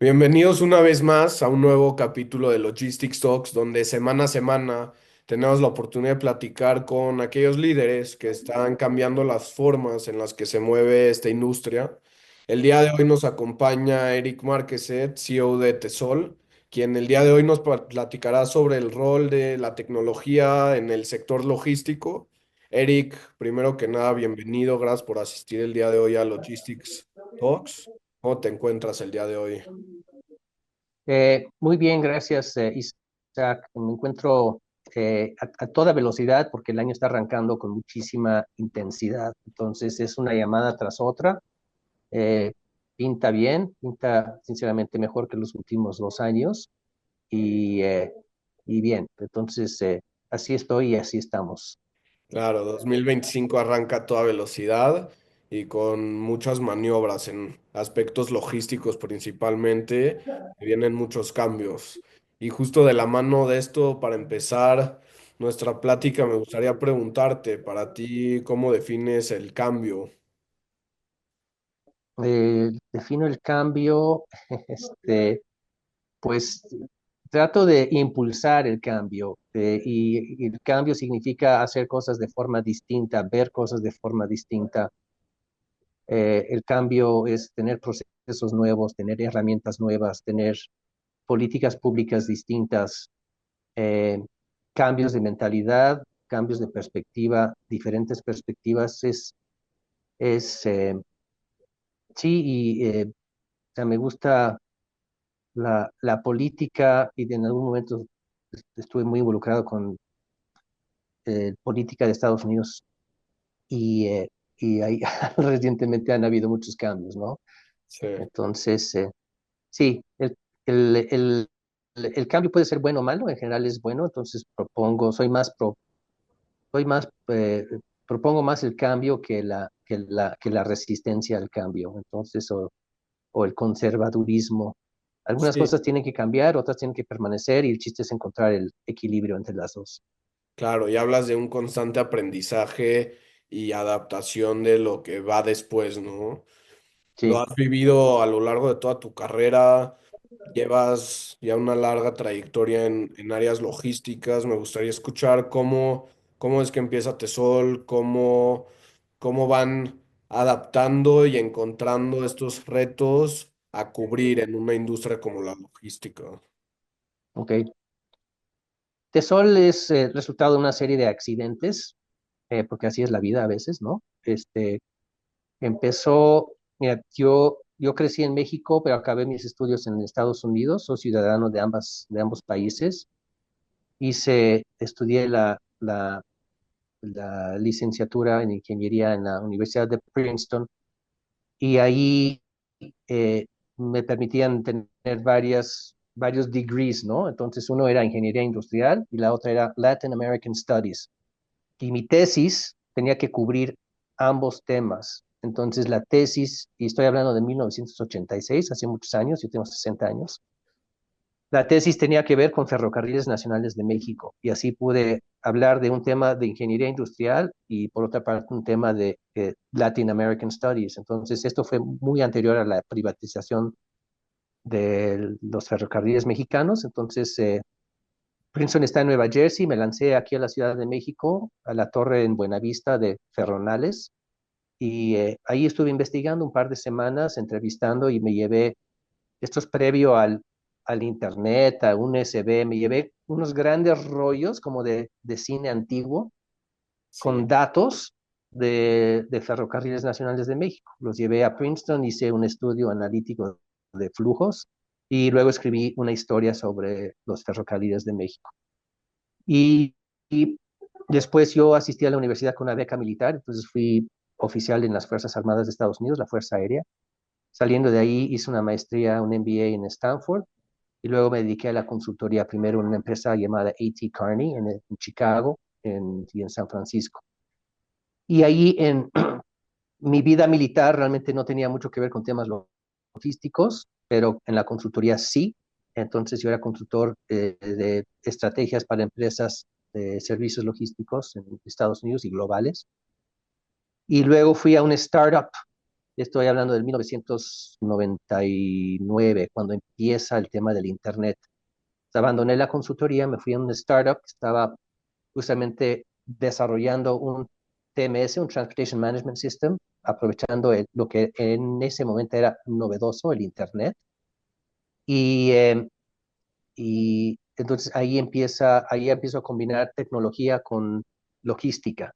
Bienvenidos una vez más a un nuevo capítulo de Logistics Talks, donde semana a semana tenemos la oportunidad de platicar con aquellos líderes que están cambiando las formas en las que se mueve esta industria. El día de hoy nos acompaña Eric Márquezet, CEO de Tesol, quien el día de hoy nos platicará sobre el rol de la tecnología en el sector logístico. Eric, primero que nada, bienvenido, gracias por asistir el día de hoy a Logistics Talks. ¿Cómo te encuentras el día de hoy? Muy bien, gracias, Isaac. Me encuentro a toda velocidad porque el año está arrancando con muchísima intensidad. Entonces es una llamada tras otra. Eh, Pinta bien, pinta sinceramente mejor que los últimos 2 años y, eh, y bien. Entonces así estoy y así estamos. Claro, 2025 arranca a toda velocidad y con muchas maniobras en aspectos logísticos principalmente, que vienen muchos cambios. Y justo de la mano de esto, para empezar nuestra plática, me gustaría preguntarte, para ti, ¿cómo defines el cambio? Defino el cambio, este, pues trato de impulsar el cambio y el cambio significa hacer cosas de forma distinta, ver cosas de forma distinta. El cambio es tener procesos nuevos, tener herramientas nuevas, tener políticas públicas distintas, eh, cambios de mentalidad, cambios de perspectiva, diferentes perspectivas. Es sí, o sea, me gusta la política y en algún momento estuve muy involucrado con política de Estados Unidos y ahí recientemente han habido muchos cambios, ¿no? Sí, Entonces, sí, el, el, el cambio puede ser bueno o malo, en general es bueno, entonces soy más, propongo más el cambio que la resistencia al cambio, entonces, o el conservadurismo. Algunas sí, cosas tienen que cambiar, otras tienen que permanecer y el chiste es encontrar el equilibrio entre las dos. claro, y hablas de un constante aprendizaje y adaptación de lo que va después, ¿no? Lo Sí. has vivido a lo largo de toda tu carrera, llevas ya una larga trayectoria en áreas logísticas. Me gustaría escuchar cómo es que empieza Tesol, cómo van adaptando y encontrando estos retos a cubrir en una industria como la logística. Ok. Tesol es resultado de una serie de accidentes, porque así es la vida a veces, ¿no? Mira, yo crecí en México, pero acabé mis estudios en Estados Unidos, soy ciudadano de ambos países. Estudié la licenciatura en ingeniería en la Universidad de Princeton y ahí eh, me permitían tener varios degrees, ¿no? Entonces uno era ingeniería industrial y la otra era Latin American Studies. Y mi tesis tenía que cubrir ambos temas. Entonces la tesis, y estoy hablando de 1986, hace muchos años, yo tengo 60 años, la tesis tenía que ver con Ferrocarriles Nacionales de México y así pude hablar de un tema de ingeniería industrial y por otra parte un tema de Latin American Studies. Entonces esto fue muy anterior a la privatización de los ferrocarriles mexicanos. Entonces Princeton está en Nueva Jersey, me lancé aquí a la Ciudad de México, a la torre en Buenavista de Ferronales y ahí estuve investigando un par de semanas, entrevistando y me llevé, esto es previo al internet, a un USB, me llevé unos grandes rollos como de cine antiguo Sí, con datos de Ferrocarriles Nacionales de México. Los llevé a Princeton, hice un estudio analítico de flujos y luego escribí una historia sobre los ferrocarriles de México. Y, y después yo asistí a la universidad con una beca militar, entonces fui oficial en las Fuerzas Armadas de Estados Unidos, la Fuerza Aérea. Saliendo de ahí hice una maestría, un MBA en Stanford y luego me dediqué a la consultoría, primero en una empresa llamada A.T. Kearney en Chicago y en San Francisco. Y ahí en mi vida militar realmente no tenía mucho que ver con temas logísticos, pero en la consultoría sí. Entonces yo era consultor de estrategias para empresas de servicios logísticos en Estados Unidos y globales. Y luego fui a un startup Estoy hablando del 1999, cuando empieza el tema del Internet. Abandoné la consultoría, me fui a un startup que estaba justamente desarrollando un TMS, un Transportation Management System, aprovechando lo que en ese momento era novedoso, el Internet. Y, y entonces ahí empiezo a combinar tecnología con logística.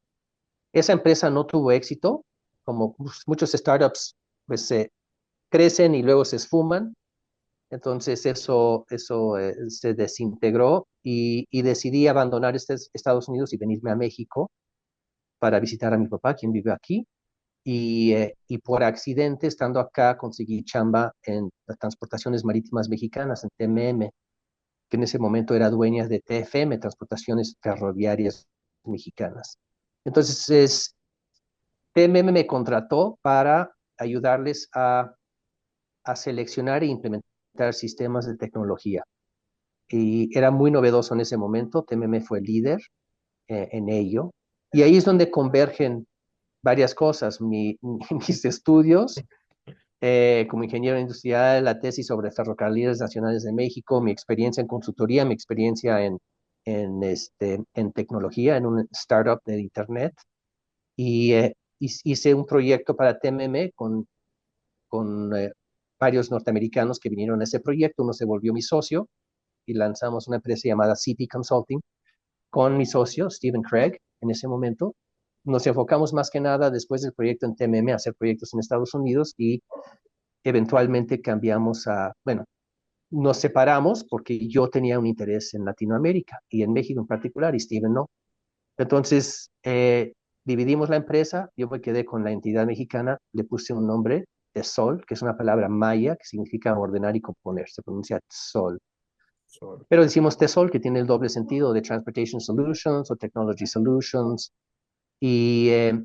Esa empresa no tuvo éxito, como muchos startups, pues se crecen y luego se esfuman. Entonces eso se desintegró y decidí abandonar Estados Unidos y venirme a México para visitar a mi papá, quien vive aquí. Y por accidente, estando acá, conseguí chamba en las transportaciones marítimas mexicanas, en TMM, que en ese momento era dueña de TFM, Transportaciones Ferroviarias Mexicanas. Entonces, TMM me contrató para ayudarles a seleccionar e implementar sistemas de tecnología. Y era muy novedoso en ese momento. TMM fue líder en ello. Y ahí es donde convergen varias cosas. Mis estudios como ingeniero industrial, la tesis sobre ferrocarriles nacionales de México, mi experiencia en consultoría, mi experiencia en tecnología, en un startup de Internet. Y hice un proyecto para TMM con varios norteamericanos que vinieron a ese proyecto. Uno se volvió mi socio y lanzamos una empresa llamada City Consulting con mi socio, Stephen Craig, en ese momento. Nos enfocamos más que nada después del proyecto en TMM a hacer proyectos en Estados Unidos y eventualmente cambiamos bueno, nos separamos porque yo tenía un interés en Latinoamérica y en México en particular y Steven no. Entonces, dividimos la empresa, yo me quedé con la entidad mexicana, le puse un nombre, TESOL, que es una palabra maya que significa ordenar y componer, se pronuncia TESOL. Pero decimos TESOL, que tiene el doble sentido de Transportation Solutions o Technology Solutions, y, eh,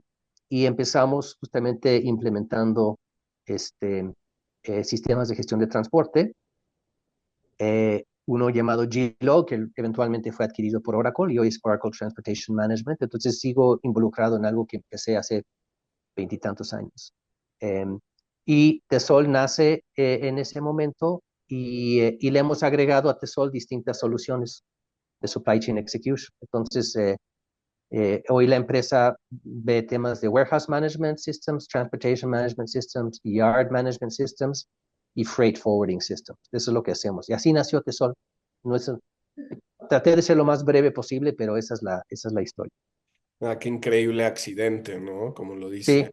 y empezamos justamente implementando este, sistemas de gestión de transporte, uno llamado G-Log, que eventualmente fue adquirido por Oracle y hoy es Oracle Transportation Management. Entonces sigo involucrado en algo que empecé hace veintitantos años. Eh, y Tesol nace en ese momento y le hemos agregado a Tesol distintas soluciones de supply chain execution. Entonces, hoy la empresa ve temas de warehouse management systems, transportation management systems, yard management systems y freight forwarding systems. Eso es lo que hacemos. Y así nació Tesol. No es, traté de ser lo más breve posible, pero esa es la historia. Ah, qué increíble accidente, ¿no? Como lo Sí, dice.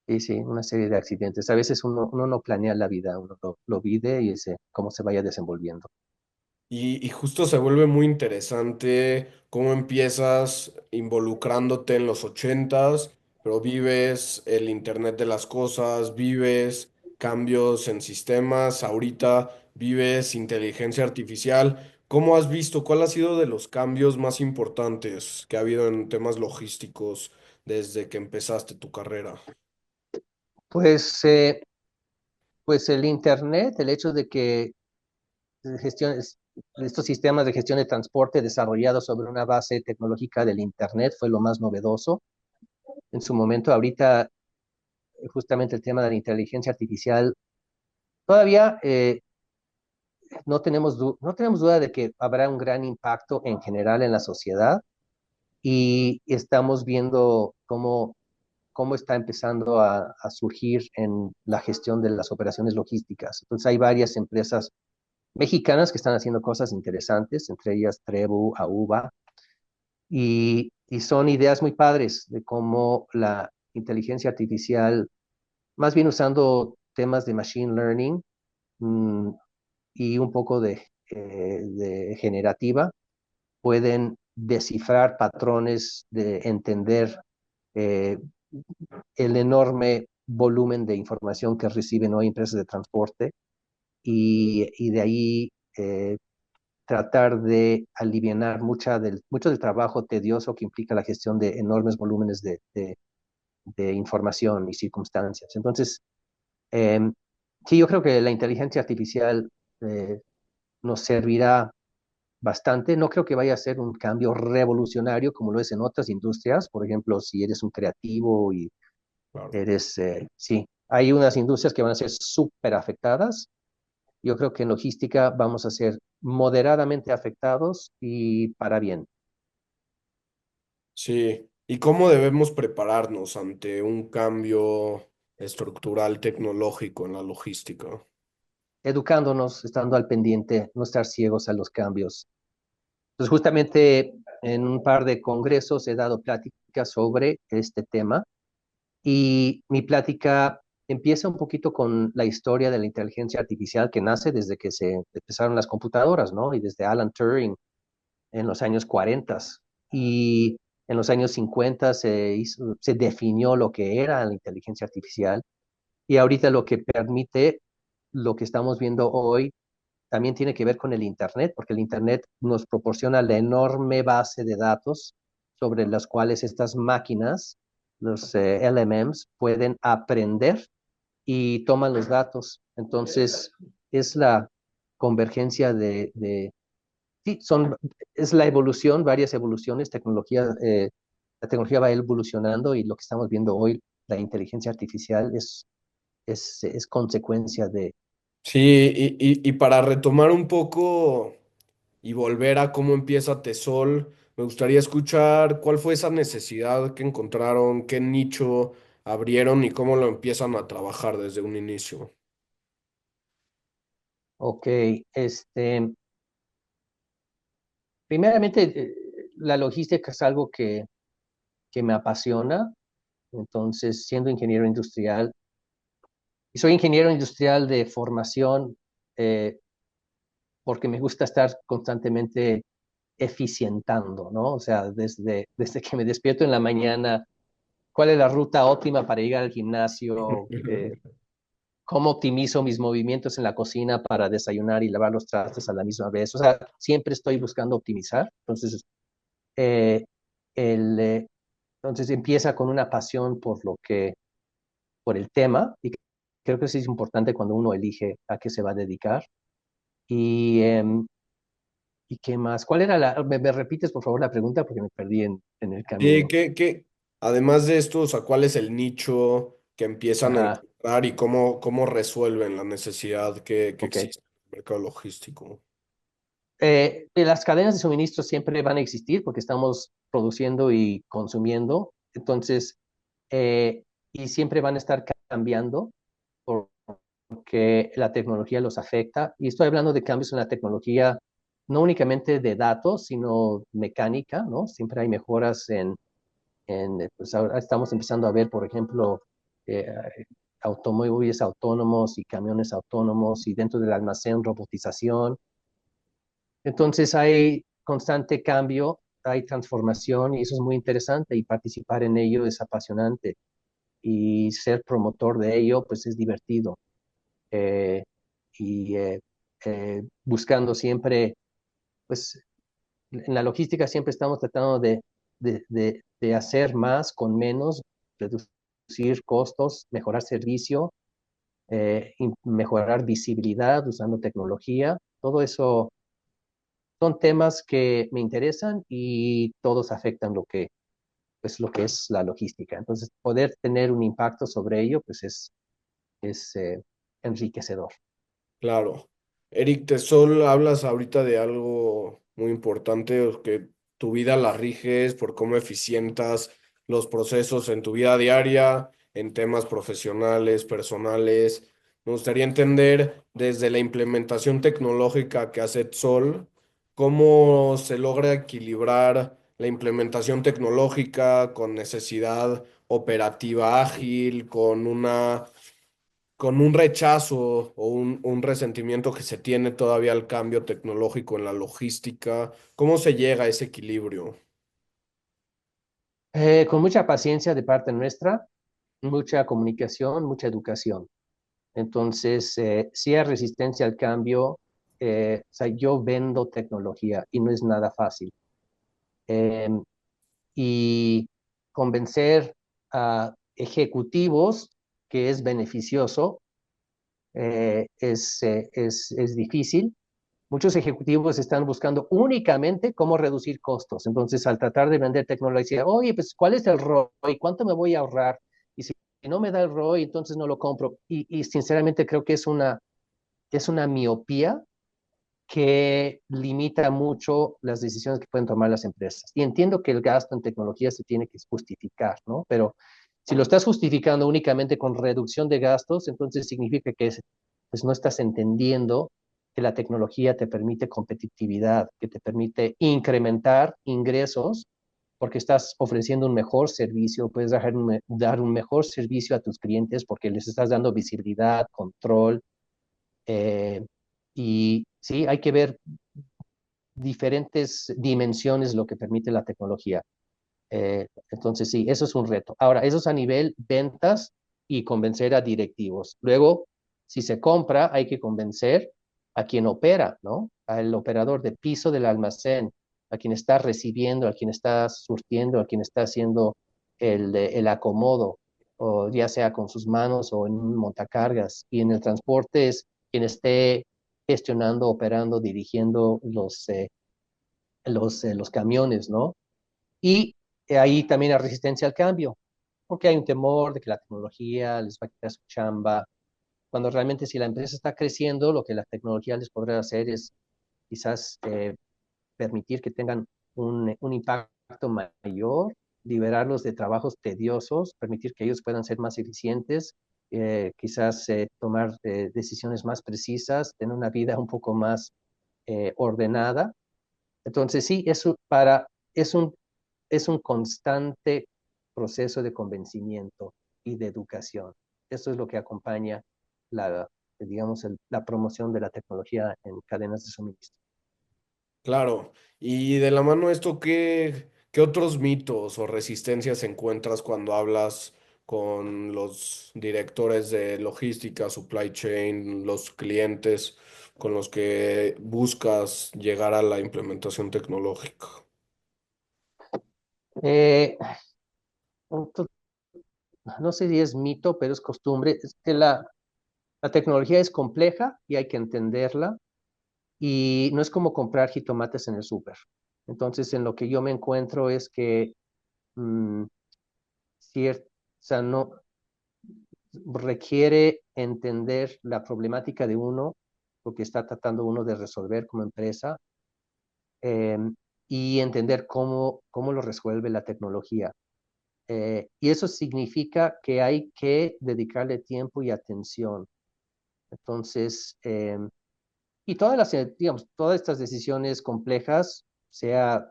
sí, sí, una serie de accidentes. A veces uno no planea la vida, uno lo vive y dice cómo se vaya desenvolviendo. Y justo se vuelve muy interesante cómo empiezas involucrándote en los ochentas, pero vives el Internet de las cosas, vives cambios en sistemas, ahorita vives inteligencia artificial. ¿Cómo has visto? ¿Cuál ha sido de los cambios más importantes que ha habido en temas logísticos desde que empezaste tu carrera? Pues, pues el Internet, el hecho de que gestiones, estos sistemas de gestión de transporte desarrollados sobre una base tecnológica del Internet fue lo más novedoso. En su momento, ahorita, justamente el tema de la inteligencia artificial, todavía no tenemos duda de que habrá un gran impacto en general en la sociedad y estamos viendo cómo está empezando a surgir en la gestión de las operaciones logísticas. Entonces, hay varias empresas mexicanas que están haciendo cosas interesantes, entre ellas Trebu, Auba, y son ideas muy padres de cómo la inteligencia artificial, más bien usando temas de machine learning mmm, y un poco de generativa, pueden descifrar patrones, de entender eh, el enorme volumen de información que reciben hoy empresas de transporte y de ahí tratar de aliviar mucho del trabajo tedioso que implica la gestión de enormes volúmenes de información y circunstancias. Entonces, eh, sí, yo creo que la inteligencia artificial eh, nos servirá bastante. No creo que vaya a ser un cambio revolucionario como lo es en otras industrias. Por ejemplo, si eres un creativo y Claro. Sí, hay unas industrias que van a ser súper afectadas. Yo creo que en logística vamos a ser moderadamente afectados y para bien, Sí. ¿Y cómo debemos prepararnos ante un cambio estructural tecnológico en la logística? educándonos, estando al pendiente, no estar ciegos a los cambios. Entonces, justamente en un par de congresos he dado pláticas sobre este tema y mi plática empieza un poquito con la historia de la inteligencia artificial que nace desde que se empezaron las computadoras, ¿no? Y desde Alan Turing en los años 40 y en los años 50 se definió lo que era la inteligencia artificial y ahorita lo que permite, lo que estamos viendo hoy, también tiene que ver con el Internet, porque el Internet nos proporciona la enorme base de datos sobre las cuales estas máquinas, los LMMs, pueden aprender y toman los datos. Entonces, es la convergencia sí, es la evolución, varias evoluciones, la tecnología va evolucionando y lo que estamos viendo hoy, la inteligencia artificial, es consecuencia de. Sí, y para retomar un poco y volver a cómo empieza Tesol, me gustaría escuchar cuál fue esa necesidad que encontraron, qué nicho abrieron y cómo lo empiezan a trabajar desde un inicio. Ok, primeramente, la logística es algo que me apasiona. Entonces, siendo ingeniero industrial, y soy ingeniero industrial de formación, eh, porque me gusta estar constantemente eficientando, ¿no? O sea, desde que me despierto en la mañana, ¿cuál es la ruta óptima para llegar al gimnasio? ¿Cómo optimizo mis movimientos en la cocina para desayunar y lavar los trastes a la misma vez? O sea, siempre estoy buscando optimizar. Eh, el, eh, entonces empieza con una pasión por el tema y creo que eso es importante cuando uno elige a qué se va a dedicar. Y, ¿y qué más? ¿Cuál era me repites por favor la pregunta porque me perdí en el Sí, camino? además de esto, o sea, ¿cuál es el nicho que empiezan a Ajá, encontrar y cómo resuelven la necesidad que ok. existe en el mercado logístico? Las cadenas de suministro siempre van a existir porque estamos produciendo y consumiendo, entonces, y siempre van a estar cambiando porque la tecnología los afecta. Y estoy hablando de cambios en la tecnología, no únicamente de datos, sino mecánica, ¿no? Siempre hay mejoras pues ahora estamos empezando a ver, por ejemplo, eh, automóviles autónomos y camiones autónomos y dentro del almacén robotización. Entonces hay constante cambio, hay transformación y eso es muy interesante y participar en ello es apasionante y ser promotor de ello pues es divertido. Eh, y buscando siempre, pues en la logística siempre estamos tratando de hacer más con menos, reducir costos, mejorar servicio, mejorar visibilidad usando tecnología. Todo eso son temas que me interesan y todos afectan lo que es la logística. Entonces, poder tener un impacto sobre ello, pues es enriquecedor. Claro. Eric Tesol, hablas ahorita de algo muy importante, que tu vida la riges por cómo eficientas los procesos en tu vida diaria, en temas profesionales, personales. Me gustaría entender desde la implementación tecnológica que hace Tesol, cómo se logra equilibrar la implementación tecnológica con necesidad operativa ágil, con un rechazo o un resentimiento que se tiene todavía al cambio tecnológico en la logística. ¿Cómo se llega a ese equilibrio? Con mucha paciencia de parte nuestra, mucha comunicación, mucha educación. Entonces, sí hay resistencia al cambio. O sea, yo vendo tecnología y no es nada fácil. Eh, y convencer a ejecutivos que es beneficioso es difícil. Muchos ejecutivos están buscando únicamente cómo reducir costos. Entonces, al tratar de vender tecnología, oye, pues, ¿cuál es el ROI? ¿Cuánto me voy a ahorrar? Y si no me da el ROI, entonces no lo compro. Y sinceramente creo que es una miopía que limita mucho las decisiones que pueden tomar las empresas. Y entiendo que el gasto en tecnología se tiene que justificar, ¿no? Pero si lo estás justificando únicamente con reducción de gastos, entonces significa que pues no estás entendiendo que la tecnología te permite competitividad, que te permite incrementar ingresos porque estás ofreciendo un mejor servicio, puedes dar un mejor servicio a tus clientes porque les estás dando visibilidad, control, eh, y sí, hay que ver diferentes dimensiones lo que permite la tecnología. Entonces, sí, eso es un reto. Ahora, eso es a nivel ventas y convencer a directivos. Luego, si se compra, hay que convencer a quien opera, ¿no? Al operador de piso del almacén, a quien está recibiendo, a quien está surtiendo, a quien está haciendo el acomodo, o ya sea con sus manos o en un montacargas. Y en el transporte es quien esté gestionando, operando, dirigiendo los camiones, ¿no? Y ahí también la resistencia al cambio, porque hay un temor de que la tecnología les va a quitar su chamba, cuando realmente si la empresa está creciendo, lo que la tecnología les podrá hacer es quizás permitir que tengan un impacto mayor, liberarlos de trabajos tediosos, permitir que ellos puedan ser más eficientes, quizás tomar decisiones más precisas, tener una vida un poco más ordenada. Entonces sí, es un, es un constante proceso de convencimiento y de educación. Eso es lo que acompaña digamos, la promoción de la tecnología en cadenas de suministro. Claro. Y de la mano de esto, ¿qué otros mitos o resistencias encuentras cuando hablas con los directores de logística, supply chain, los clientes con los que buscas llegar a la implementación tecnológica? Eh, no sé si es mito, pero es costumbre. Es que la tecnología es compleja y hay que entenderla. Y no es como comprar jitomates en el súper. Entonces, en lo que yo me encuentro es que, mm, o sea, no requiere entender la problemática de uno, lo que está tratando uno de resolver como empresa, eh, y entender cómo lo resuelve la tecnología. Y eso significa que hay que dedicarle tiempo y atención. Entonces, y digamos, todas estas decisiones complejas, sea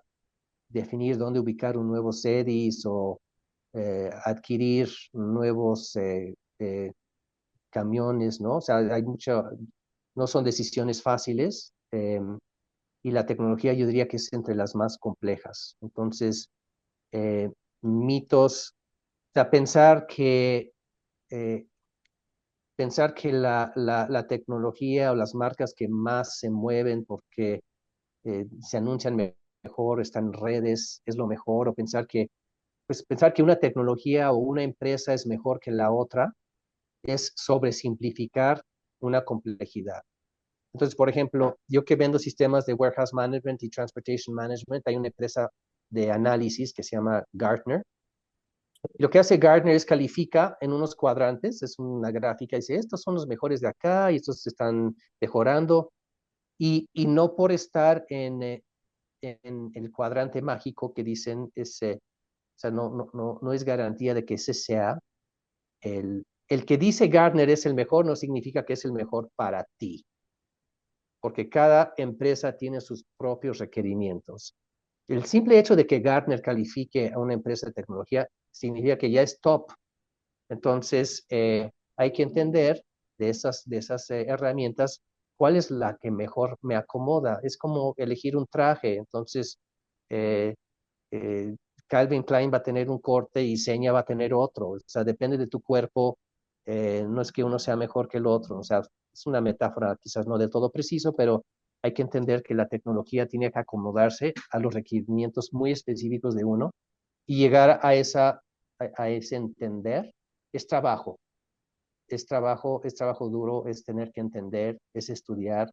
definir dónde ubicar un nuevo CEDIS o adquirir nuevos camiones, ¿no? O sea, no son decisiones fáciles, y la tecnología yo diría que es entre las más complejas. Entonces, eh, mitos, o sea, eh, pensar que la tecnología o las marcas que más se mueven porque se anuncian mejor, están en redes, es lo mejor, o pensar que una tecnología o una empresa es mejor que la otra, es sobresimplificar una complejidad. Entonces, por ejemplo, yo que vendo sistemas de warehouse management y transportation management, hay una empresa de análisis que se llama Gartner. Y lo que hace Gartner es califica en unos cuadrantes, es una gráfica, y dice, estos son los mejores de acá y estos se están mejorando. Y no por estar en el cuadrante mágico que dicen, o sea, no es garantía de que ese sea el que dice Gartner es el mejor, no significa que es el mejor para ti, porque cada empresa tiene sus propios requerimientos. El simple hecho de que Gartner califique a una empresa de tecnología significa que ya es top. Entonces, hay que entender de esas herramientas cuál es la que mejor me acomoda. Es como elegir un traje. Entonces, eh, eh, Calvin Klein va a tener un corte y Seña va a tener otro. O sea, depende de tu cuerpo. No es que uno sea mejor que el otro. O sea, es una metáfora quizás no del todo preciso, pero hay que entender que la tecnología tiene que acomodarse a los requerimientos muy específicos de uno y llegar a ese entender es trabajo. Es trabajo duro, es tener que entender, es estudiar.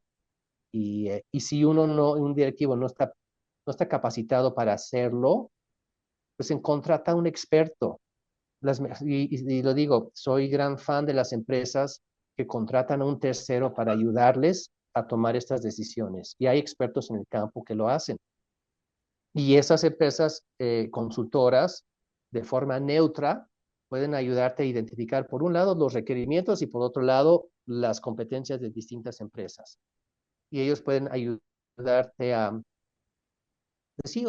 Y si uno no, un directivo no está capacitado para hacerlo, pues en contrata a un experto. y lo digo, soy gran fan de las empresas que contratan a un tercero para ayudarles a tomar estas decisiones. Y hay expertos en el campo que lo hacen. Y esas empresas consultoras, de forma neutra, pueden ayudarte a identificar, por un lado, los requerimientos y por otro lado, las competencias de distintas empresas. Y ellos pueden ayudarte a, sí,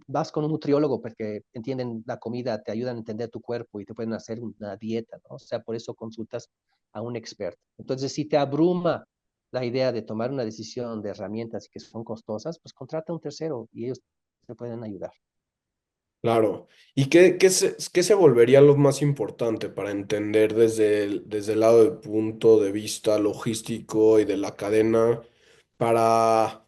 vas con un nutriólogo porque entienden la comida, te ayudan a entender tu cuerpo y te pueden hacer una dieta, ¿no? O sea, por eso consultas a un experto. Entonces, si te abruma la idea de tomar una decisión de herramientas que son costosas, pues contrata a un tercero y ellos te pueden ayudar. Claro. ¿Y qué se volvería lo más importante para entender desde el lado del punto de vista logístico y de la cadena para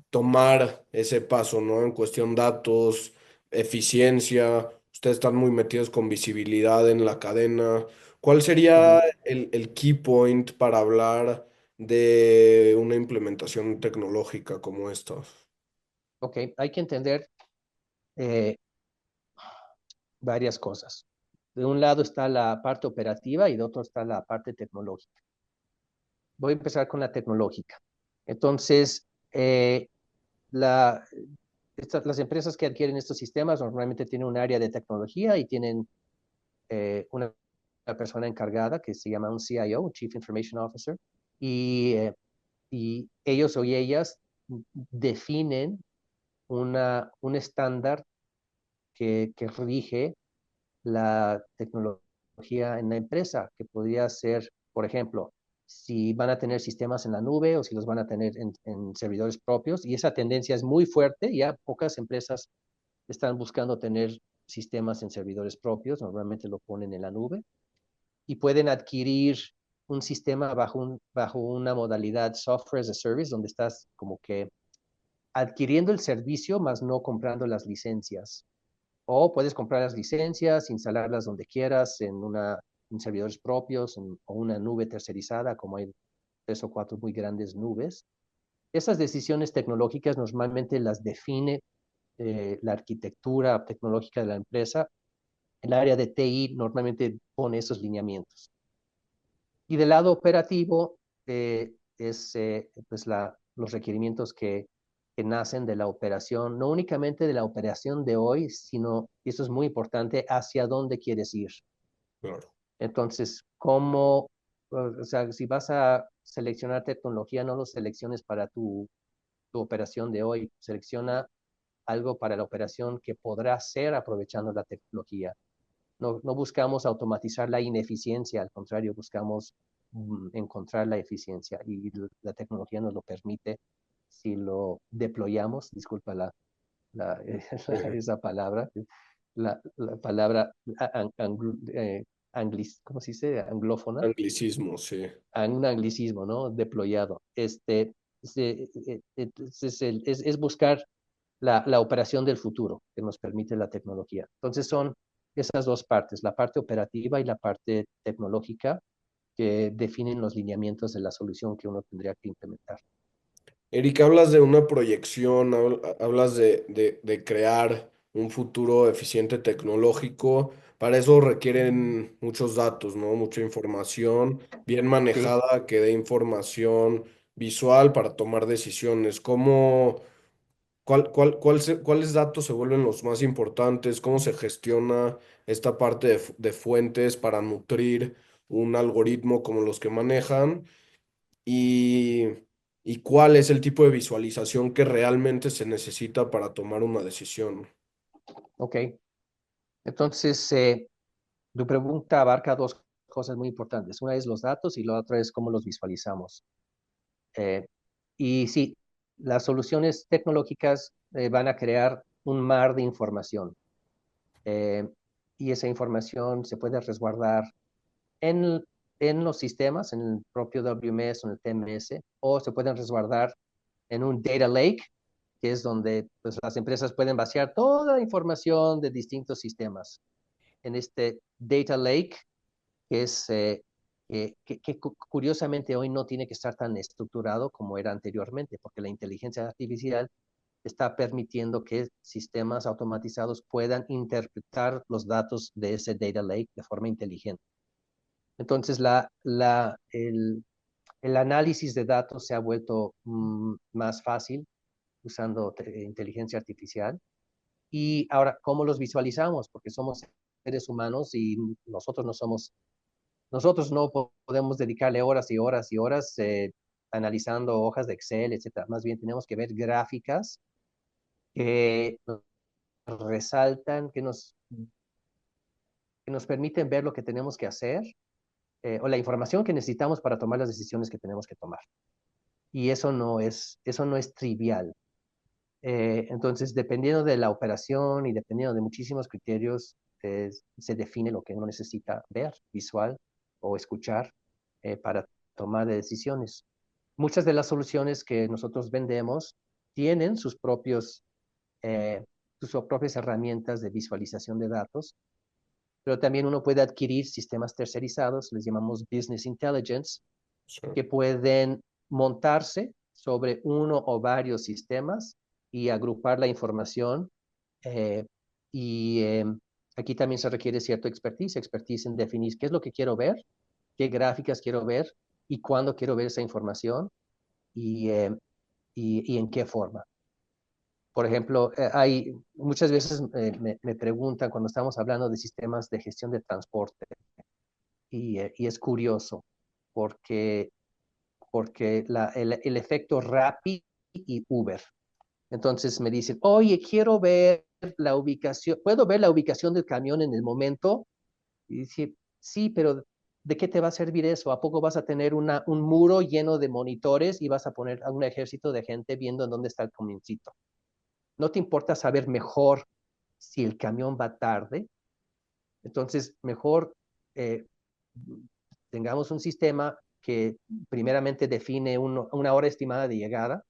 tomar ese paso, ¿no? En cuestión datos, eficiencia, ustedes están muy metidos con visibilidad en la cadena. ¿Cuál sería Ujú. el key point para hablar de una implementación tecnológica como esta? Ok, hay que entender eh, varias cosas. De un lado está la parte operativa y de otro está la parte tecnológica. Voy a empezar con la tecnológica. Entonces, la, las empresas que adquieren estos sistemas normalmente tienen un área de tecnología y tienen una persona encargada que se llama un CIO, un Chief Information Officer, y, eh, y ellos o ellas definen un estándar que rige la tecnología en la empresa, que podría ser, por ejemplo, si van a tener sistemas en la nube o si los van a tener en servidores propios. Y esa tendencia es muy fuerte. Ya pocas empresas están buscando tener sistemas en servidores propios, normalmente lo ponen en la nube y pueden adquirir un sistema bajo una modalidad software as a service, donde estás como que adquiriendo el servicio, más no comprando las licencias. O puedes comprar las licencias, instalarlas donde quieras, en servidores propios o una nube tercerizada, como hay tres o cuatro muy grandes nubes. Esas decisiones tecnológicas normalmente las define la arquitectura tecnológica de la empresa. El área de TI normalmente pone esos lineamientos. Y del lado operativo es pues los requerimientos que nacen de la operación, no únicamente de la operación de hoy, sino, y eso es muy importante, hacia dónde quieres ir. Claro. Entonces, ¿cómo, o sea, si vas a seleccionar tecnología, no lo selecciones para tu operación de hoy, selecciona algo para la operación que podrá hacer aprovechando la tecnología. No buscamos automatizar la ineficiencia, al contrario, buscamos encontrar la eficiencia y la tecnología nos lo permite si lo deployamos, disculpa la, Eh, esa palabra, la palabra ¿cómo se dice? Anglófona, Anglicismo, sí. un anglicismo, ¿no? Deployado. Es buscar la operación del futuro que nos permite la tecnología. Entonces son esas dos partes, la parte operativa y la parte tecnológica, que definen los lineamientos de la solución que uno tendría que implementar. Erika, hablas de una proyección, hablas de crear un futuro eficiente tecnológico. Para eso requieren muchos datos, ¿no? Mucha información bien Sí, manejada que dé información visual para tomar decisiones. ¿Cuáles datos se vuelven los más importantes? ¿Cómo se gestiona esta parte de fuentes para nutrir un algoritmo como los que manejan? y, y cuál es el tipo de visualización que realmente se necesita para tomar una decisión. ok. Entonces, tu pregunta abarca dos cosas muy importantes. Una es los datos y la otra es cómo los visualizamos. Eh, y sí, las soluciones tecnológicas van a crear un mar de información. eh, y esa información se puede resguardar en, en los sistemas, en el propio WMS o en el TMS, o se pueden resguardar en un data lake, que es donde pues, las empresas pueden vaciar toda la información de distintos sistemas. En este data lake, que es que curiosamente hoy no tiene que estar tan estructurado como era anteriormente, porque la inteligencia artificial está permitiendo que sistemas automatizados puedan interpretar los datos de ese data lake de forma inteligente. Entonces, el análisis de datos se ha vuelto más fácil usando inteligencia artificial. Y ahora, ¿cómo los visualizamos? Porque somos seres humanos y nosotros no podemos dedicarle horas y horas y horas analizando hojas de Excel, etcétera. Más bien tenemos que ver gráficas que resaltan, que nos permiten ver lo que tenemos que hacer o la información que necesitamos para tomar las decisiones que tenemos que tomar. Y eso no es trivial. Entonces, dependiendo de la operación y dependiendo de muchísimos criterios, se define lo que uno necesita ver, visual o escuchar para tomar decisiones. Muchas de las soluciones que nosotros vendemos tienen eh, sus propias herramientas de visualización de datos, pero también uno puede adquirir sistemas tercerizados, les llamamos Business Intelligence, Sí. que pueden montarse sobre uno o varios sistemas y agrupar la información. eh, y aquí también se requiere cierto expertise en definir qué es lo que quiero ver, qué gráficas quiero ver y cuándo quiero ver esa información y, y en qué forma. Por ejemplo, hay muchas veces me preguntan cuando estamos hablando de sistemas de gestión de transporte y es curioso porque el efecto Rappi y Uber. Entonces me dicen, oye, quiero ver la ubicación, ¿puedo ver la ubicación del camión en el momento? Y dice, sí, pero ¿de qué te va a servir eso? ¿A poco vas a tener un muro lleno de monitores y vas a poner a un ejército de gente viendo en dónde está el camioncito? ¿No te importa saber mejor si el camión va tarde? Entonces, mejor eh, tengamos un sistema que primeramente define una hora estimada de llegada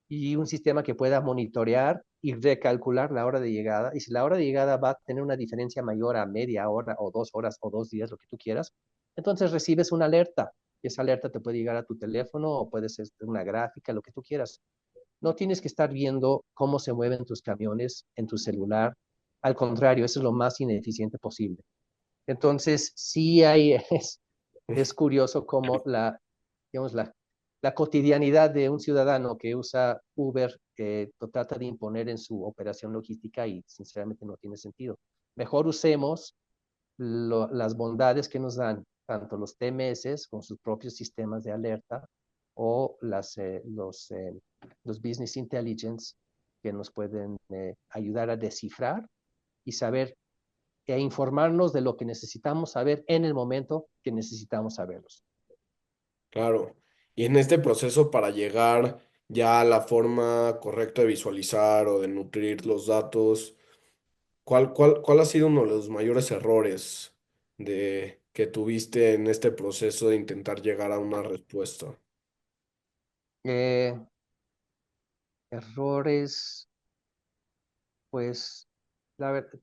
y un sistema que pueda monitorear y recalcular la hora de llegada. Y si la hora de llegada va a tener una diferencia mayor a media hora o 2 horas o 2 días, lo que tú quieras, entonces recibes una alerta. Y esa alerta te puede llegar a tu teléfono o puede ser una gráfica, lo que tú quieras. No tienes que estar viendo cómo se mueven tus camiones en tu celular. Al contrario, eso es lo más ineficiente posible. Entonces, sí hay, es curioso cómo digamos, la cotidianidad de un ciudadano que usa Uber lo trata de imponer en su operación logística y sinceramente no tiene sentido. Mejor usemos las bondades que nos dan tanto los TMS con sus propios sistemas de alerta o los business intelligence que nos pueden ayudar a descifrar y saber e informarnos de lo que necesitamos saber en el momento que necesitamos saberlos. Claro. Y en este proceso para llegar ya a la forma correcta de visualizar o de nutrir los datos, ¿cuál ha sido uno de los mayores errores que tuviste en este proceso de intentar llegar a una respuesta? Eh, Errores, pues, la verdad,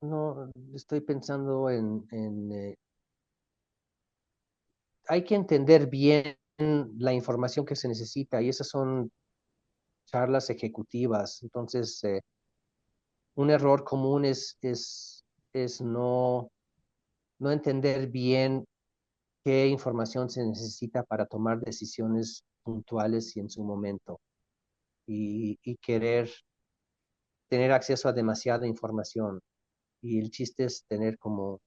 no, estoy pensando hay que entender bien la información que se necesita y esas son charlas ejecutivas. Entonces, un error común es no entender bien qué información se necesita para tomar decisiones puntuales y en su momento y querer tener acceso a demasiada información. Y el chiste es tener como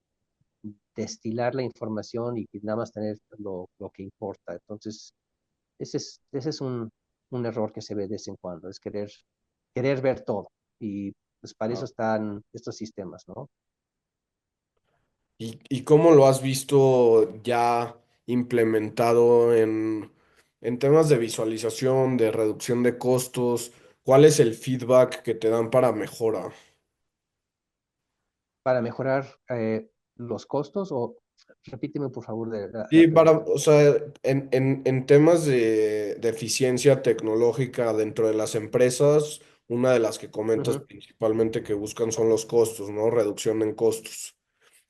destilar la información y nada más tener lo que importa. Entonces, ese es un error que se ve de vez en cuando, es querer ver todo. Y pues para eso Ah. están estos sistemas, ¿no? ¿Y cómo lo has visto ya implementado en temas de visualización, de reducción de costos? ¿Cuál es el feedback que te dan para mejora? Para mejorar los costos, o repíteme por favor la Sí, pregunta. o sea, en temas de eficiencia tecnológica dentro de las empresas, una de las que comentas Ujú. principalmente que buscan son los costos, ¿no? Reducción en costos.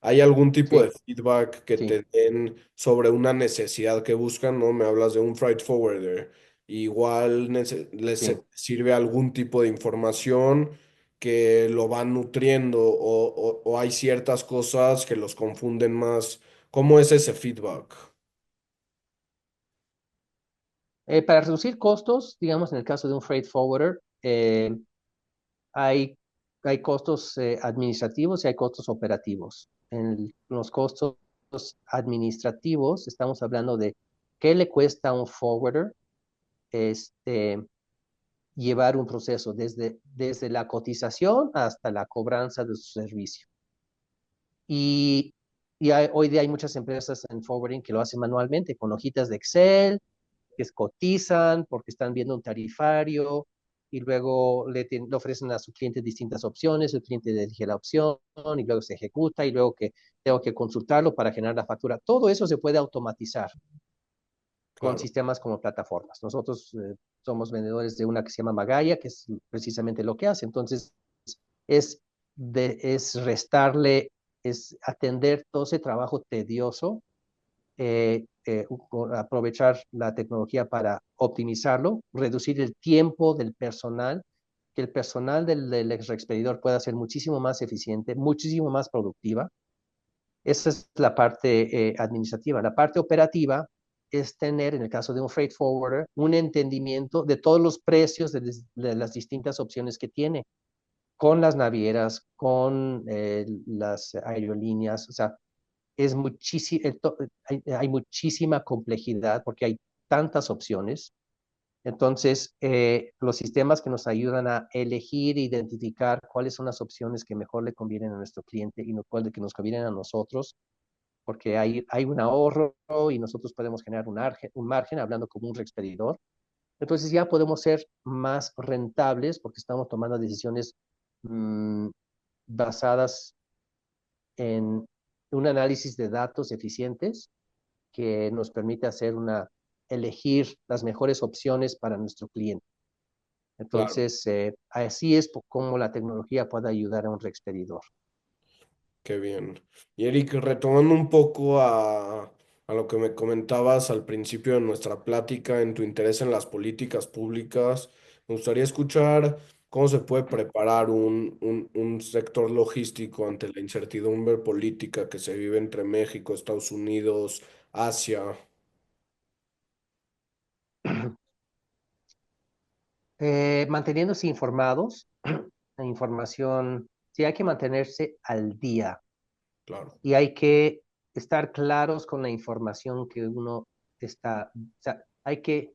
¿Hay algún tipo de Sí, feedback que sí. te den sobre una necesidad que buscan, ¿no? Me hablas de un freight forwarder. igual les Sí. sirve algún tipo de información que lo van nutriendo o hay ciertas cosas que los confunden más. ¿Cómo es ese feedback? Para reducir costos, digamos en el caso de un freight forwarder, hay, hay costos administrativos y hay costos operativos. En los costos administrativos estamos hablando de qué le cuesta a un forwarder este, llevar un proceso desde la cotización hasta la cobranza de su servicio. Y, hoy día hay muchas empresas en forwarding que lo hacen manualmente con hojitas de Excel, que cotizan porque están viendo un tarifario y luego le ofrecen a su cliente distintas opciones, el cliente elige la opción y luego se ejecuta y luego que tengo que consultarlo para generar la factura. Todo eso se puede automatizar con Claro, sistemas como plataformas. Nosotros somos vendedores de una que se llama Magaya, que es precisamente lo que hace. Entonces, es, es restarle, es atender todo ese trabajo tedioso, aprovechar la tecnología para optimizarlo, reducir el tiempo del personal, que el personal del ex expedidor pueda ser muchísimo más eficiente, muchísimo más productiva. Esa es la parte administrativa. La parte operativa es tener, en el caso de un freight forwarder, un entendimiento de todos los precios de las distintas opciones que tiene, con las navieras, con las aerolíneas. O sea, es muchísimo, hay muchísima complejidad porque hay tantas opciones. Entonces, los sistemas que nos ayudan a elegir e identificar cuáles son las opciones que mejor le convienen a nuestro cliente y cuáles que nos convienen a nosotros, porque hay un ahorro y nosotros podemos generar un margen hablando como un reexpedidor. Entonces ya podemos ser más rentables porque estamos tomando decisiones mmm, basadas en un análisis de datos eficientes que nos permite elegir las mejores opciones para nuestro cliente. claro. Entonces, así es como la tecnología puede ayudar a un reexpedidor. Qué bien. Y Eric, retomando un poco a lo que me comentabas al principio de nuestra plática en tu interés en las políticas públicas, me gustaría escuchar cómo se puede preparar un sector logístico ante la incertidumbre política que se vive entre México, Estados Unidos, Asia. Manteniéndose informados, la información, sí hay que mantenerse al día Claro, y hay que estar claros con la información que uno está, o sea, hay que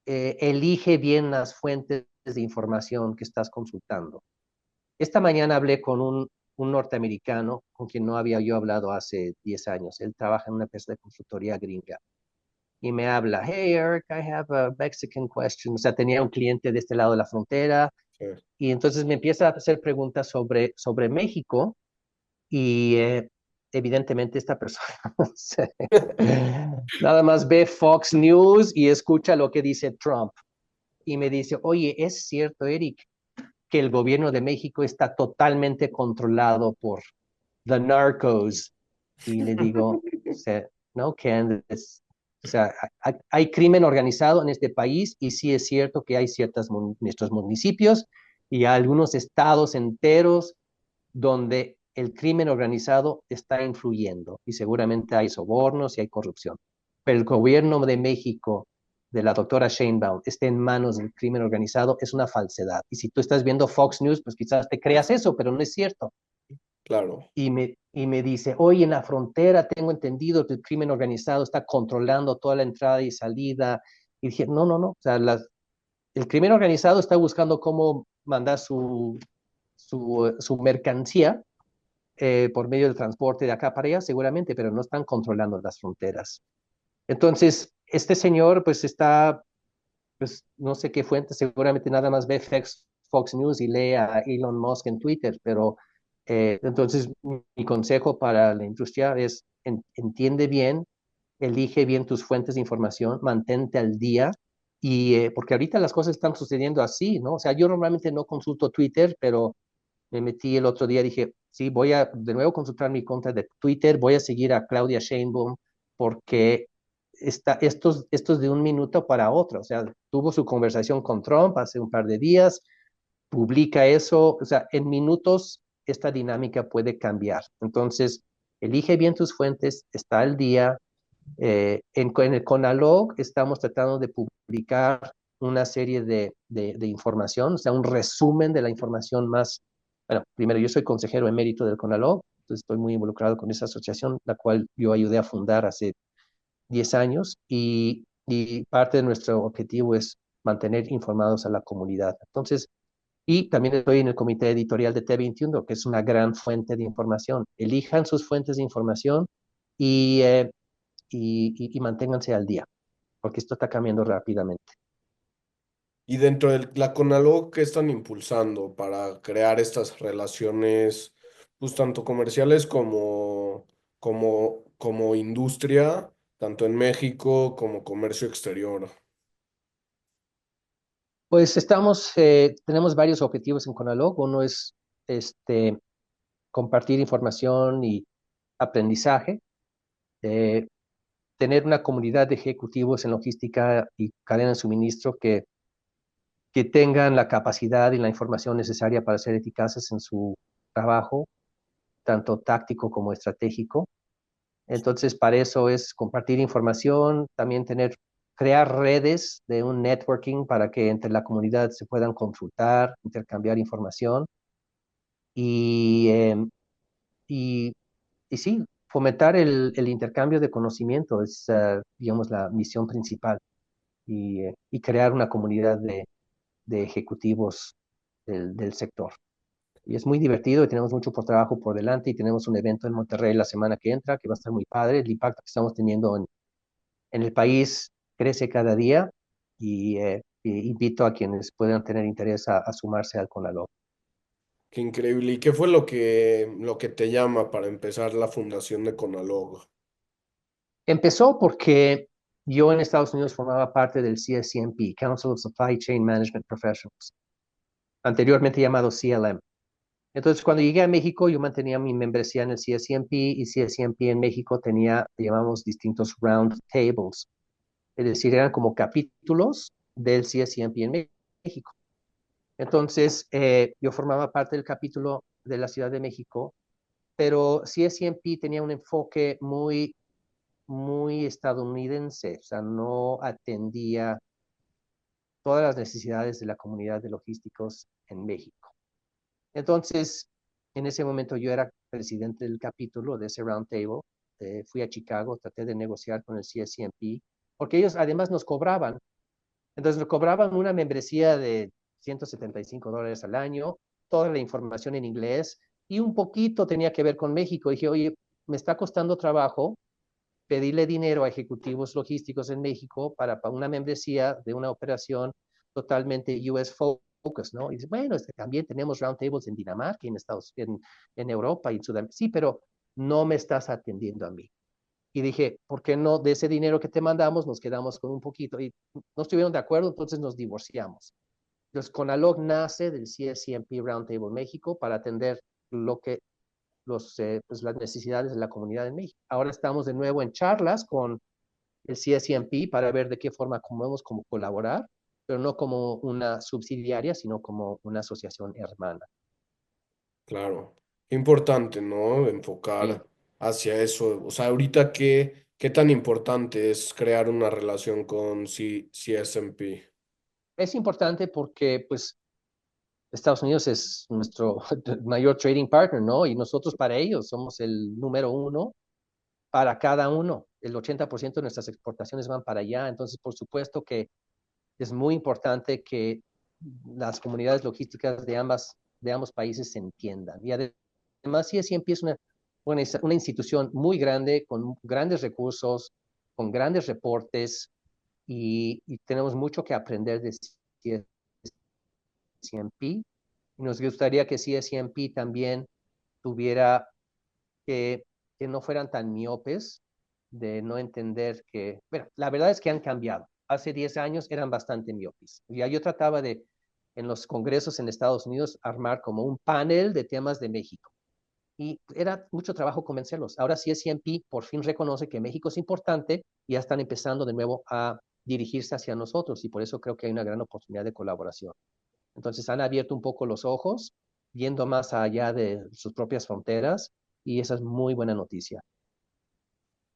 elige bien las fuentes de información que estás consultando. Esta mañana hablé con un norteamericano con quien no había yo hablado hace 10 años. Él trabaja en una empresa de consultoría gringa y me habla, hey Eric, I have a Mexican question. O sea, tenía un cliente de este lado de la frontera sí, y entonces me empieza a hacer preguntas sobre México y evidentemente esta persona nada más ve Fox News y escucha lo que dice Trump y me dice, oye, ¿es cierto, Eric, que el gobierno de México está totalmente controlado por the narcos? Y le digo, o sea, no, Candace, o sea, hay crimen organizado en este país y sí es cierto que hay nuestros municipios y algunos estados enteros donde el crimen organizado está influyendo y seguramente hay sobornos y hay corrupción. Pero el gobierno de México, de la doctora Sheinbaum, esté en manos del crimen organizado es una falsedad. Y si tú estás viendo Fox News, pues quizás te creas eso, pero no es cierto. claro, Y me dice, oye, en la frontera tengo entendido que el crimen organizado está controlando toda la entrada y salida. Y dije, no, no, no. O sea, el crimen organizado está buscando cómo mandar su mercancía por medio del transporte de acá para allá, seguramente, pero no están controlando las fronteras. Entonces, este señor, pues está, pues no sé qué fuente, seguramente nada más ve Fox News y lee a Elon Musk en Twitter, pero entonces mi consejo para la industria es entiende bien, elige bien tus fuentes de información, mantente al día. Y porque ahorita las cosas están sucediendo así, ¿no? O sea, yo normalmente no consulto Twitter, pero me metí el otro día, dije, sí, voy a de nuevo consultar mi cuenta de Twitter, voy a seguir a Claudia Sheinbaum porque estos de un minuto para otro. O sea, tuvo su conversación con Trump hace un par de días, publica eso. O sea, en minutos esta dinámica puede cambiar. Entonces, elige bien tus fuentes, está al día. En el CONALOG estamos tratando de publicar una serie de información, o sea, un resumen de la información más. Bueno, primero, yo soy consejero emérito del CONALOG, entonces estoy muy involucrado con esa asociación, la cual yo ayudé a fundar hace 10 años y parte de nuestro objetivo es mantener informados a la comunidad. Entonces, y también estoy en el comité editorial de T21, que es una gran fuente de información. Elijan sus fuentes de información y, y manténganse al día, porque esto está cambiando rápidamente. Y dentro de la Conalog, ¿qué están impulsando para crear estas relaciones, pues tanto comerciales como industria, tanto en México como comercio exterior? Pues tenemos varios objetivos en Conalog. Uno es este, compartir información y aprendizaje, eh, tener una comunidad de ejecutivos en logística y cadena de suministro que tengan la capacidad y la información necesaria para ser eficaces en su trabajo, tanto táctico como estratégico. Entonces, para eso es compartir información, también crear redes de un networking para que entre la comunidad se puedan consultar, intercambiar información y, y, y sí, fomentar el intercambio de conocimiento es, digamos, la misión principal y crear una comunidad de ejecutivos del sector. Y es muy divertido y tenemos mucho por trabajo por delante y tenemos un evento en Monterrey la semana que entra que va a estar muy padre. El impacto que estamos teniendo en el país crece cada día y invito a quienes puedan tener interés a sumarse al CONALOG. Qué increíble. ¿Y qué fue lo que te llama para empezar la fundación de Conalog? Empezó porque yo en Estados Unidos formaba parte del CSCMP, Council of Supply Chain Management Professionals, anteriormente llamado CLM. Entonces, cuando llegué a México, yo mantenía mi membresía en el CSCMP y CSCMP en México tenía, llamamos, distintos round tables, es decir, eran como capítulos del CSCMP en México. Entonces, yo formaba parte del capítulo de la Ciudad de México, pero CSCMP tenía un enfoque muy estadounidense, o sea, no atendía todas las necesidades de la comunidad de logísticos en México. Entonces, en ese momento yo era presidente del capítulo de ese roundtable, fui a Chicago, traté de negociar con el CSCMP, porque ellos además nos cobraban. Entonces nos cobraban una membresía de $175 al año, toda la información en inglés y un poquito tenía que ver con México. Dije, oye, me está costando trabajo pedirle dinero a ejecutivos logísticos en México para una membresía de una operación totalmente US focus, ¿no? Y dice, bueno, es que también tenemos roundtables en Dinamarca, en Europa y en Sudamérica. Sí, pero no me estás atendiendo a mí. Y dije, ¿por qué no de ese dinero que te mandamos nos quedamos con un poquito? Y no estuvieron de acuerdo, entonces nos divorciamos. Entonces, Conalog nace del CSCMP Roundtable México para atender lo que pues, las necesidades de la comunidad en México. Ahora estamos de nuevo en charlas con el CSCMP para ver de qué forma podemos como colaborar, pero no como una subsidiaria, sino como una asociación hermana. Claro. Qué importante, ¿no? Sí. Enfocar hacia eso. O sea, ahorita qué tan importante es crear una relación con CSMP. Es importante porque, pues, Estados Unidos es nuestro mayor trading partner, ¿no? Y nosotros para ellos somos el número uno para cada uno. El 80% de nuestras exportaciones van para allá. Entonces, por supuesto que es muy importante que las comunidades logísticas de ambos países se entiendan. Y además, CSIMP es una institución muy grande, con grandes recursos, con grandes reportes, y tenemos mucho que aprender de CSIMP. Nos gustaría que CSIMP también tuviera que no fueran tan miopes de no entender que, bueno, la verdad es que han cambiado. Hace 10 años eran bastante miopes. Ya yo trataba en los congresos en Estados Unidos, armar como un panel de temas de México. y era mucho trabajo convencerlos. Ahora sí, CNP por fin reconoce que México es importante y ya están empezando de nuevo a dirigirse hacia nosotros y por eso creo que hay una gran oportunidad de colaboración. Entonces han abierto un poco los ojos, viendo más allá de sus propias fronteras y esa es muy buena noticia.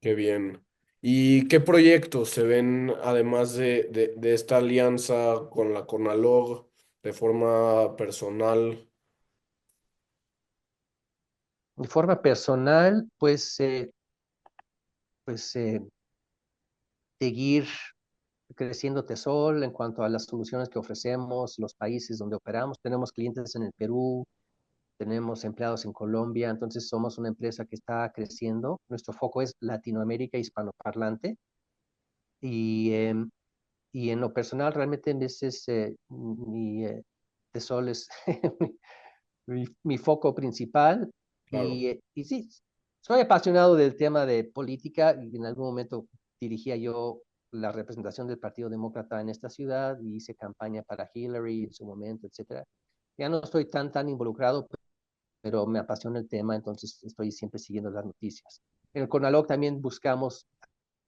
Qué bien. ¿Y qué proyectos se ven además de esta alianza con la Conalog de forma personal? De forma personal, pues seguir creciendo Tesol en cuanto a las soluciones que ofrecemos, los países donde operamos. Tenemos clientes en el Perú, tenemos empleados en Colombia, entonces somos una empresa que está creciendo. Nuestro foco es Latinoamérica hispanoparlante y, y en lo personal realmente en veces Tesol es mi foco principal Claro. y sí, soy apasionado del tema de política y en algún momento dirigía yo la representación del Partido Demócrata en esta ciudad y hice campaña para Hillary en su momento, etcétera. Ya no estoy tan involucrado, pero me apasiona el tema, entonces estoy siempre siguiendo las noticias. En el CONALOC también buscamos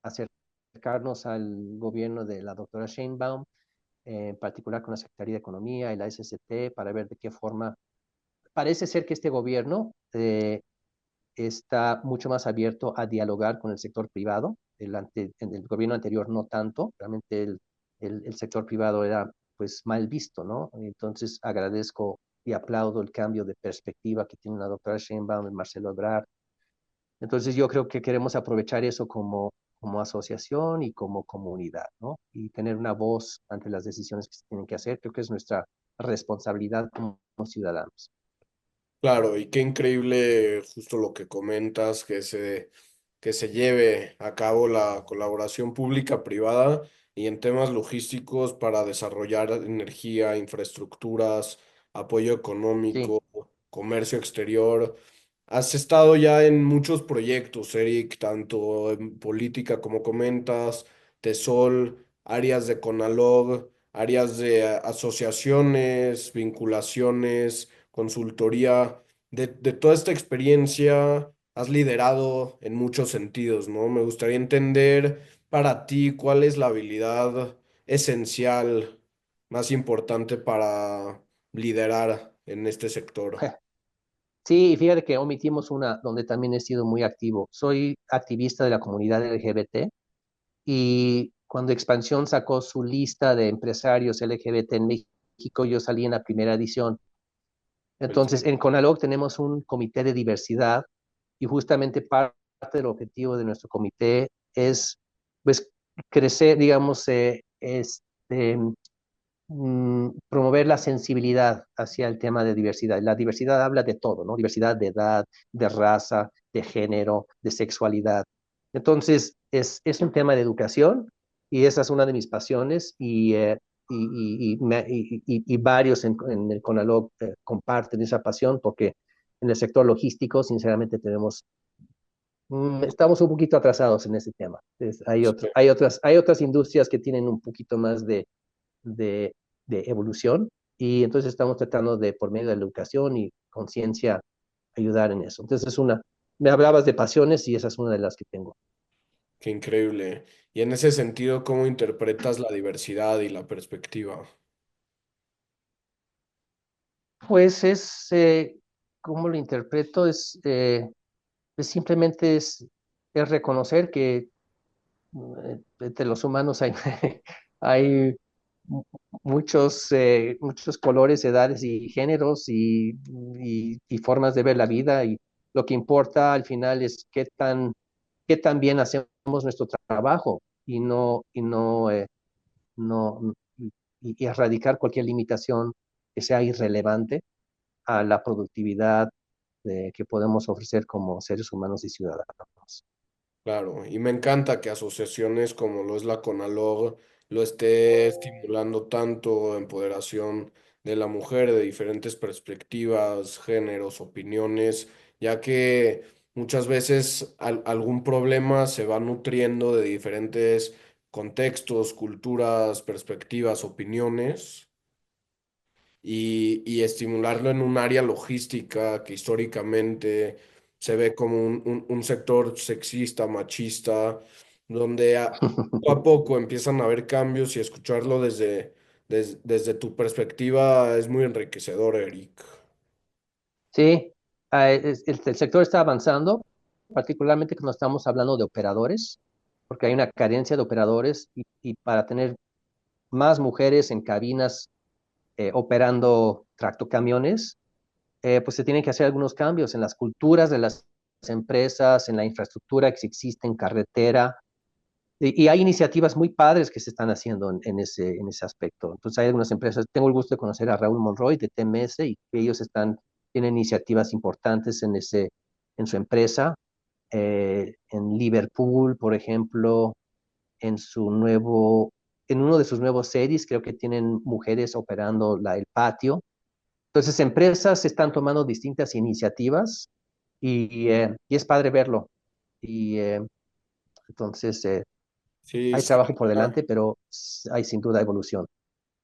acercarnos al gobierno de la doctora Sheinbaum, en particular con la Secretaría de Economía y la SST, para ver de qué forma. Parece ser que este gobierno está mucho más abierto a dialogar con el sector privado. En el gobierno anterior no tanto, realmente el sector privado era pues mal visto, ¿no? Entonces agradezco y aplaudo el cambio de perspectiva que tiene la doctora Sheinbaum y Marcelo Ebrard. Entonces yo creo que queremos aprovechar eso como asociación y como comunidad, ¿no? Y tener una voz ante las decisiones que se tienen que hacer. Creo que es nuestra responsabilidad como ciudadanos. Claro, y qué increíble justo lo que comentas, que se lleve a cabo la colaboración pública-privada y en temas logísticos para desarrollar energía, infraestructuras, apoyo Sí, económico, comercio exterior. Has estado ya en muchos proyectos, Eric, tanto en política como comentas, TESOL, áreas de CONALOG, áreas de asociaciones, vinculaciones, consultoría. De toda esta experiencia has liderado en muchos sentidos, ¿no? Me gustaría entender para ti cuál es la habilidad esencial más importante para liderar en este sector. sí, fíjate que omitimos una donde también he sido muy activo. Soy activista de la comunidad LGBT y cuando Expansión sacó su lista de empresarios LGBT en México, yo salí en la primera edición. Entonces, en CONALOG tenemos un comité de diversidad y justamente parte del objetivo de nuestro comité es, pues, crecer, digamos, promover la sensibilidad hacia el tema de diversidad. La diversidad habla de todo, ¿no? Diversidad de edad, de raza, de género, de sexualidad. Entonces, es un tema de educación y esa es una de mis pasiones y varios en el CONALOG comparten esa pasión porque en el sector logístico, sinceramente, estamos un poquito atrasados en ese tema. Entonces, hay otras industrias que tienen un poquito más de, de evolución y entonces estamos tratando de, por medio de la educación y conciencia, ayudar en eso. Entonces me hablabas de pasiones y esa es una de las que tengo. Qué increíble. Y en ese sentido, ¿cómo interpretas la diversidad y la perspectiva? Pues ¿cómo lo interpreto? Es simplemente es reconocer que entre los humanos hay, hay muchos colores, edades y géneros y formas de ver la vida y lo que importa al final es qué tan bien hacemos nuestro trabajo no, y erradicar cualquier limitación que sea irrelevante a la productividad que podemos ofrecer como seres humanos y ciudadanos. Claro, y me encanta que asociaciones como lo es la CONALOG lo esté estimulando tanto empoderación de la mujer de diferentes perspectivas, géneros, opiniones, ya que muchas veces algún problema se va nutriendo de diferentes contextos, culturas, perspectivas, opiniones. y estimularlo en un área logística que históricamente se ve como un sector sexista, machista, donde poco a poco empiezan a haber cambios y escucharlo desde tu perspectiva es muy enriquecedor, Eric. Sí, el sector está avanzando, particularmente cuando estamos hablando de operadores, porque hay una carencia de operadores y para tener más mujeres en cabinas operando tractocamiones, pues se tienen que hacer algunos cambios en las culturas de las empresas, en la infraestructura que existe en carretera, y hay iniciativas muy padres que se están haciendo en ese aspecto. Entonces hay algunas empresas, tengo el gusto de conocer a Raúl Monroy de TMS y que ellos tienen iniciativas importantes en su empresa, en Liverpool, por ejemplo, en en uno de sus nuevos series, creo que tienen mujeres operando el patio. Entonces, empresas están tomando distintas iniciativas y es padre verlo. Y entonces, Sí, hay trabajo por delante, pero hay sin duda evolución.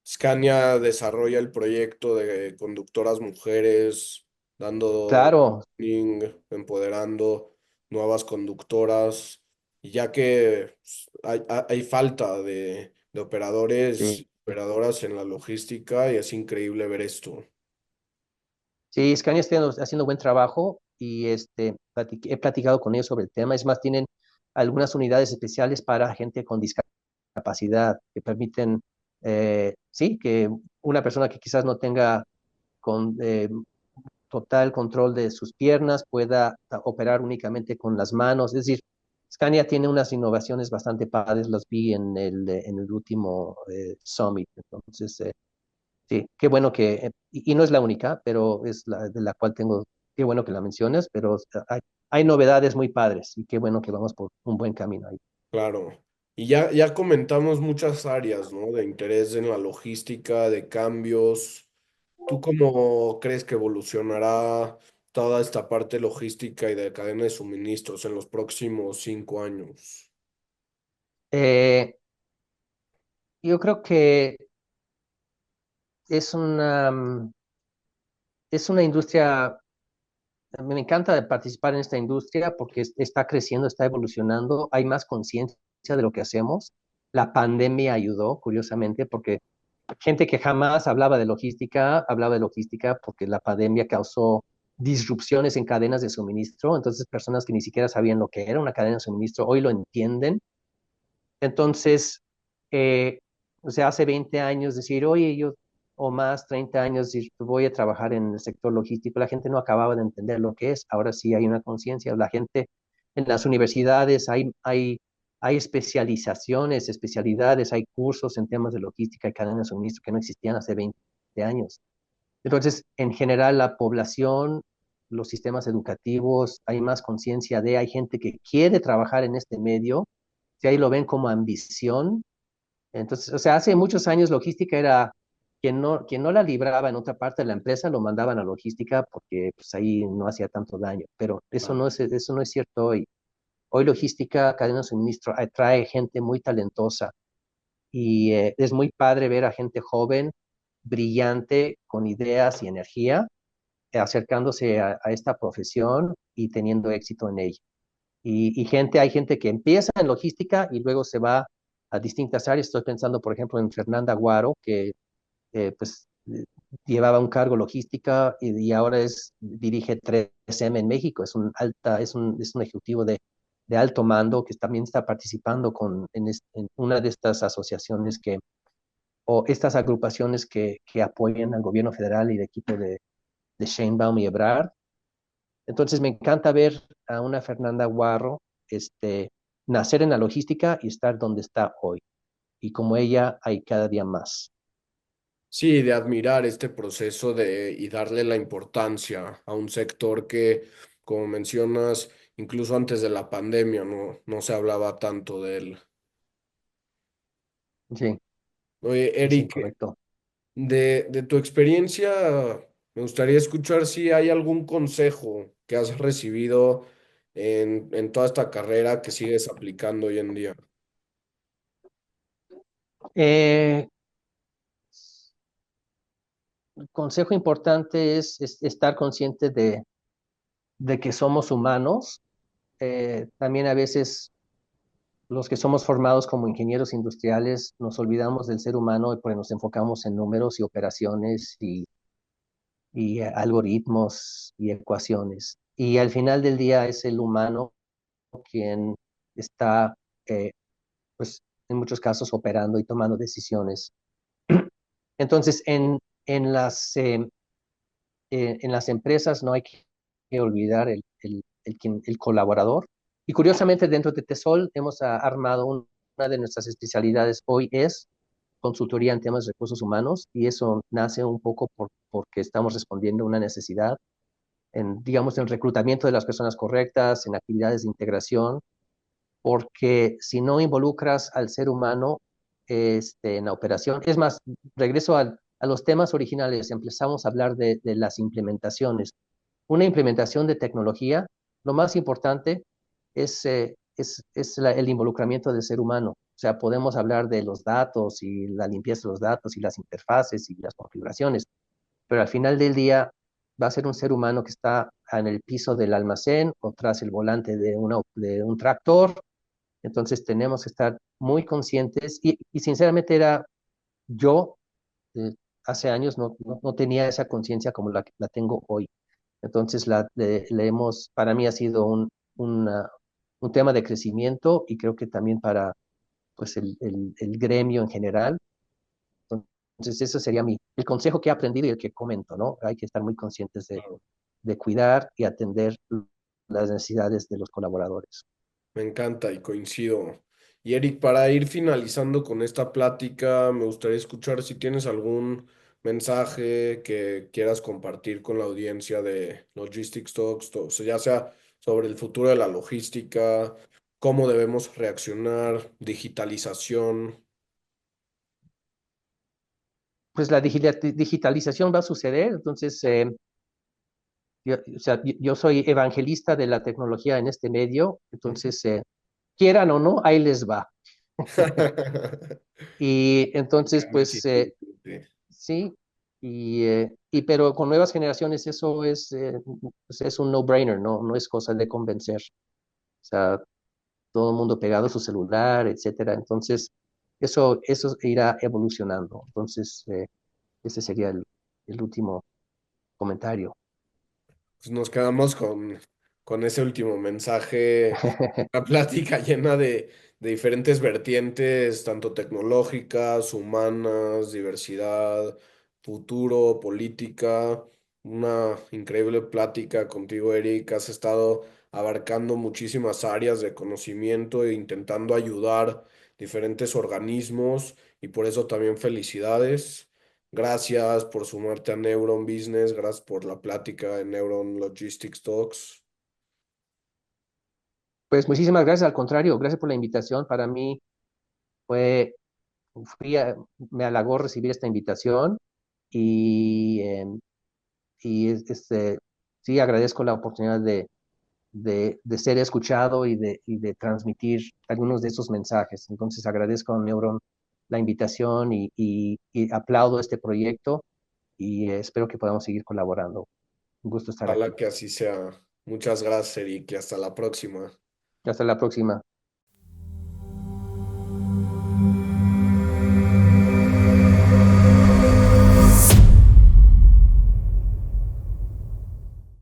Scania desarrolla el proyecto de conductoras mujeres, dando Claro, training, empoderando nuevas conductoras, y ya que hay falta de operadores sí. y operadoras en la logística, y es increíble ver esto. Sí, Scania está haciendo buen trabajo y he platicado con ellos sobre el tema. Es más, tienen algunas unidades especiales para gente con discapacidad que permiten, sí, que una persona que quizás no tenga con, total control de sus piernas pueda operar únicamente con las manos. Es decir, Scania tiene unas innovaciones bastante padres, las vi en el último Summit. Entonces, sí, qué bueno y no es la única, pero es la de la cual tengo, qué bueno que la mencionas, pero hay novedades muy padres y qué bueno que vamos por un buen camino ahí. Claro. Y ya comentamos muchas áreas, ¿no? De interés en la logística, de cambios. ¿Tú cómo crees que evolucionará toda esta parte logística y de cadena de suministros en los próximos 5 años? Eh, yo creo que es es una industria, a mí me encanta participar en esta industria porque está creciendo, está evolucionando, hay más conciencia de lo que hacemos. La pandemia ayudó, curiosamente, porque gente que jamás hablaba de logística porque la pandemia causó disrupciones en cadenas de suministro, entonces personas que ni siquiera sabían lo que era una cadena de suministro hoy lo entienden. Entonces, eh, o sea, hace 20 años decir, oye, yo, o más, 30 años, decir, voy a trabajar en el sector logístico, la gente no acababa de entender lo que es. Ahora sí hay una conciencia. La gente en las universidades hay especializaciones, especialidades, hay cursos en temas de logística y cadena de suministro que no existían hace 20 años. Entonces, en general, la población, los sistemas educativos, hay más conciencia hay gente que quiere trabajar en este medio, si ahí lo ven como ambición. Entonces, o sea, hace muchos años logística era quien no la libraba en otra parte de la empresa, lo mandaban a logística porque pues, ahí no hacía tanto daño. Pero Ah, eso no es cierto hoy. Hoy logística, cadena de suministro, atrae gente muy talentosa y es muy padre ver a gente joven, brillante, con ideas y energía, acercándose a esta profesión y teniendo éxito en ella. Hay gente que empieza en logística y luego se va a distintas áreas. Estoy pensando, por ejemplo, en Fernanda Guaro, que pues llevaba un cargo logística y ahora dirige 3M en México. Es un ejecutivo de alto mando que también está participando en una de estas asociaciones o estas agrupaciones que apoyan al gobierno federal y el equipo de Sheinbaum y Ebrard. Entonces me encanta ver a una Fernanda Guarro nacer en la logística y estar donde está hoy. Y como ella hay cada día más. sí, de admirar este proceso y darle la importancia a un sector que, como mencionas, incluso antes de la pandemia no se hablaba tanto de él. Sí, Oye, es Eric, incorrecto. de tu experiencia, me gustaría escuchar si hay algún consejo que has recibido en toda esta carrera que sigues aplicando hoy en día. Eh, consejo importante es estar consciente de que somos humanos. También a veces los que somos formados como ingenieros industriales nos olvidamos del ser humano y pues nos enfocamos en números y operaciones y algoritmos y ecuaciones. Y al final del día es el humano quien está, eh, pues, en muchos casos operando y tomando decisiones. Entonces, en las empresas no hay que olvidar el colaborador. Y curiosamente, dentro de TESOL hemos armado una de nuestras especialidades hoy es consultoría en temas de recursos humanos y eso nace un poco porque estamos respondiendo a una necesidad en, digamos, en el reclutamiento de las personas correctas, en actividades de integración, porque si no involucras al ser humano en la operación, es más, regreso a los temas originales, empezamos a hablar de las implementaciones. Una implementación de tecnología, lo más importante es el involucramiento del ser humano. O sea, podemos hablar de los datos y la limpieza de los datos y las interfaces y las configuraciones, pero al final del día va a ser un ser humano que está en el piso del almacén o tras el volante de un tractor. Entonces tenemos que estar muy conscientes y sinceramente yo eh, hace años no tenía esa conciencia como la tengo hoy. Entonces le hemos, para mí ha sido un tema de crecimiento y creo que también para pues el gremio en general. Entonces ese sería el consejo que he aprendido y el que comento, ¿no? Hay que estar muy conscientes de cuidar y atender las necesidades de los colaboradores. Me encanta y coincido. Y Eric, para ir finalizando con esta plática, me gustaría escuchar si tienes algún mensaje que quieras compartir con la audiencia de Logistics Talks, o sea, ya sea sobre el futuro de la logística, cómo debemos reaccionar, digitalización. Pues la digitalización va a suceder, entonces o sea, yo soy evangelista de la tecnología en este medio, entonces quieran o no, ahí les va. Y entonces, Grandes pues ingredientes. sí, pero con nuevas generaciones eso pues, es un no-brainer, no es cosa de convencer. O sea, todo el mundo pegado a su celular, etcétera. Entonces, eso irá evolucionando. Entonces, ese sería el último comentario. Pues nos quedamos con ese último mensaje, una plática llena de diferentes vertientes, tanto tecnológicas, humanas, diversidad, futuro, política. Una increíble plática contigo, Eric. Has estado abarcando muchísimas áreas de conocimiento e intentando ayudar diferentes organismos y por eso también felicidades. Gracias por sumarte a Neuron Business, gracias por la plática en Neuron Logistics Talks. Pues muchísimas gracias, al contrario, gracias por la invitación. Para mí fue, me halagó recibir esta invitación y, sí agradezco la oportunidad de ser escuchado y de transmitir algunos de esos mensajes. Entonces agradezco a Neuron la invitación y aplaudo este proyecto y espero que podamos seguir colaborando. Un gusto estar aquí. Ojalá que así sea. Muchas gracias, Eric, y hasta la próxima. Hasta la próxima.